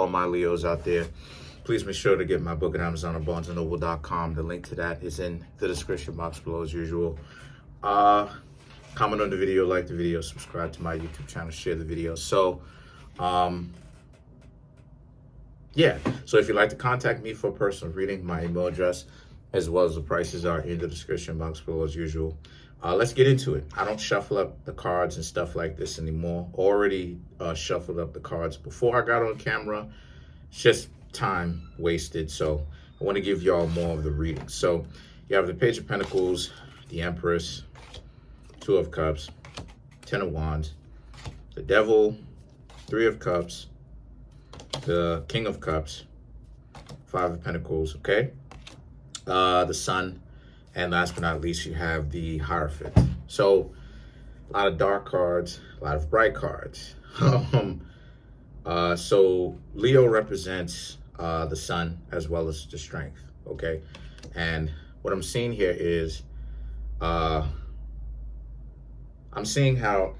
all my Leos out there. Please make sure to get my book at Amazon or BarnesandNoble.com. The link to that is in the description box below as usual. Comment on the video, like the video, subscribe to my YouTube channel, share the video. So, yeah. So if you'd like to contact me for a personal reading, my email address as well as the prices are in the description box below as usual. Let's get into it. I don't shuffle up the cards and stuff like this anymore. Already shuffled up the cards before I got on camera. It's just time wasted. So I want to give y'all more of the reading. So you have the Page of Pentacles, the Empress, Two of Cups, Ten of Wands, the Devil, Three of Cups, the King of Cups, Five of Pentacles, okay? The Sun, and last but not least, you have the Hierophant. So a lot of dark cards, a lot of bright cards. So Leo represents the Sun as well as the strength, okay? And what I'm seeing here is, I'm seeing how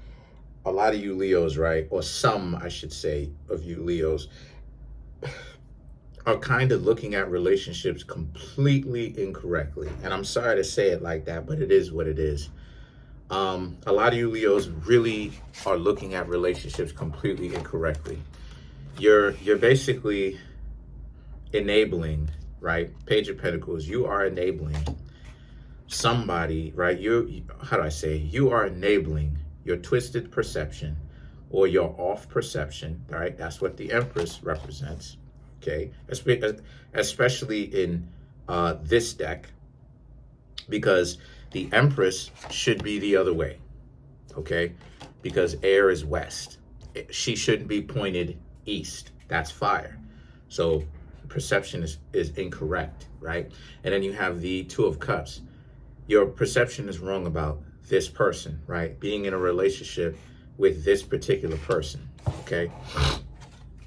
a lot of you Leos, right, or some, I should say, of you Leos are kind of looking at relationships completely incorrectly. And I'm sorry to say it like that, but it is what it is. A lot of you Leos really are looking at relationships completely incorrectly. You're basically enabling, right? Page of Pentacles, you are enabling somebody, right? How do I say? You are enabling your twisted perception or your off perception, right? That's what the Empress represents. Okay, especially in this deck, because the Empress should be the other way, okay? Because air is west. She shouldn't be pointed east. That's fire. So perception is incorrect, right? And then you have the Two of Cups. Your perception is wrong about this person, right? Being in a relationship with this particular person, okay?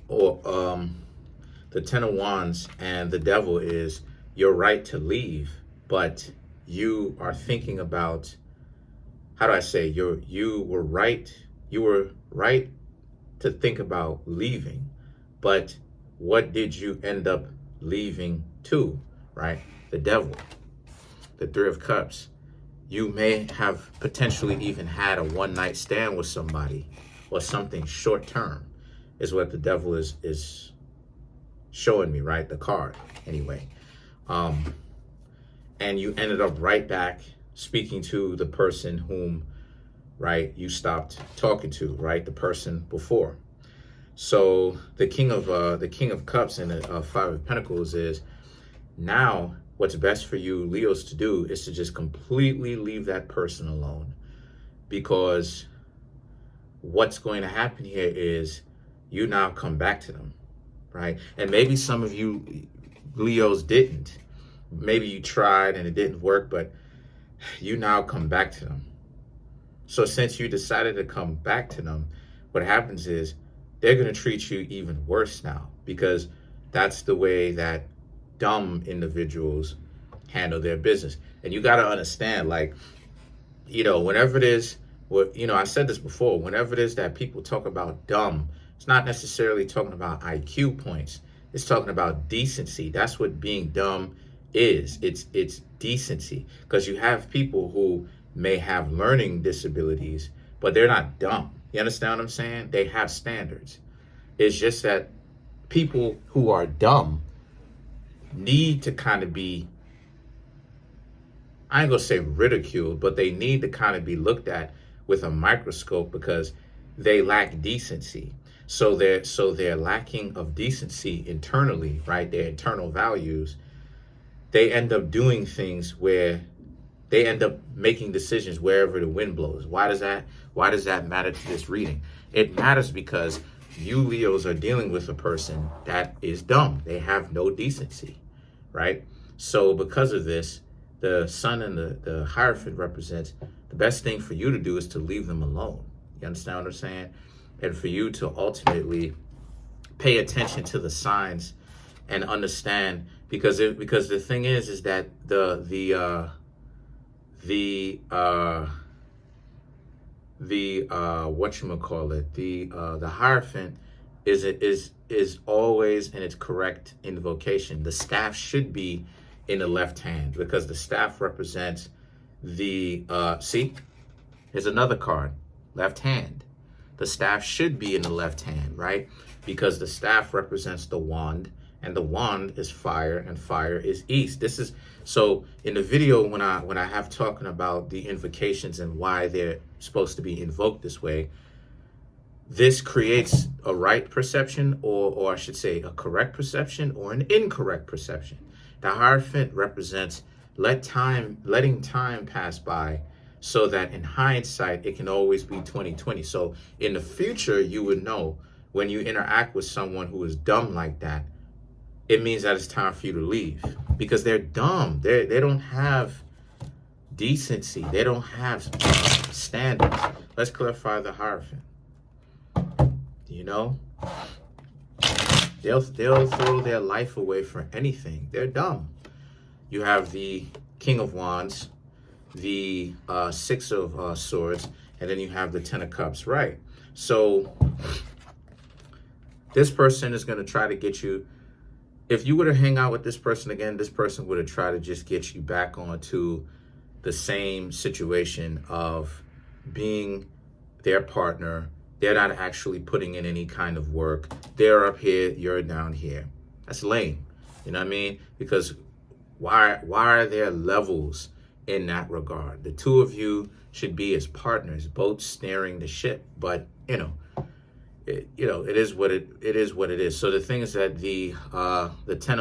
Or the Ten of Wands and the Devil is your right to leave, but you are thinking about, how do I say, you were right to think about leaving, but what did you end up leaving to, right? The Devil, the Three of Cups. You may have potentially even had a one-night stand with somebody or something short-term is what the Devil is showing me, right? The card, anyway. And you ended up right back speaking to the person whom, right, you stopped talking to, right? The person before. So the King of Cups and the Five of Pentacles is now what's best for you Leos to do is to just completely leave that person alone, because what's going to happen here is you now come back to them. Right? And maybe some of you Leos didn't. Maybe you tried and it didn't work, but you now come back to them. So since you decided to come back to them, what happens is they're going to treat you even worse now, because that's the way that dumb individuals handle their business. And you got to understand, like, whenever it is, I said this before, whenever it is that people talk about dumb, it's not necessarily talking about IQ points. It's talking about decency. That's what being dumb is. It's decency. Because you have people who may have learning disabilities, but they're not dumb. You understand what I'm saying? They have standards. It's just that people who are dumb need to kind of be, I ain't gonna say ridiculed, but they need to kind of be looked at with a microscope, because they lack decency. So they're lacking of decency internally, right? Their internal values. They end up doing things where they end up making decisions wherever the wind blows. Why does that matter to this reading? It matters because you Leos are dealing with a person that is dumb. They have no decency, right? So because of this, the Sun and the Hierophant represents the best thing for you to do is to leave them alone. You understand what I'm saying? And for you to ultimately pay attention to the signs and understand, because the thing is that the whatchamacallit, the Hierophant is always in its correct invocation. The staff should be in the left hand because the staff represents the see, here's another card, left hand. The staff should be in the left hand, right? Because the staff represents the wand, and the wand is fire, and fire is east. This is so in the video when I have talking about the invocations and why they're supposed to be invoked this way, this creates a right perception, or I should say a correct perception or an incorrect perception. The Hierophant represents letting time pass by, so that in hindsight it can always be 2020. So in the future, you would know when you interact with someone who is dumb like that, it means that it's time for you to leave, because they're dumb. They don't have decency. They don't have standards. Let's clarify the Hierophant. You know, they'll throw their life away for anything. They're dumb. You have the King of Wands, the Six of Swords, and then you have the Ten of Cups, right? So this person is going to try to get you. If you were to hang out with this person again, this person would have tried to just get you back onto the same situation of being their partner. They're not actually putting in any kind of work. They're up here, you're down here. That's lame. You know what I mean? Because why are there levels in that regard? The two of you should be as partners, both steering the ship. But it is what it is. So the thing is that the Ten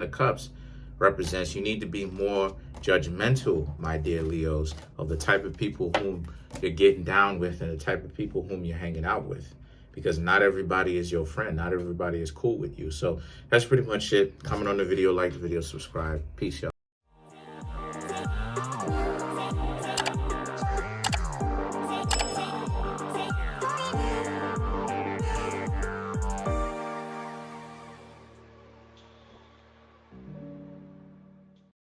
of Cups represents you need to be more judgmental, my dear Leos, of the type of people whom you're getting down with and the type of people whom you're hanging out with, because not everybody is your friend. Not everybody is cool with you. So that's pretty much it. Comment on the video, like the video, subscribe. Peace, y'all.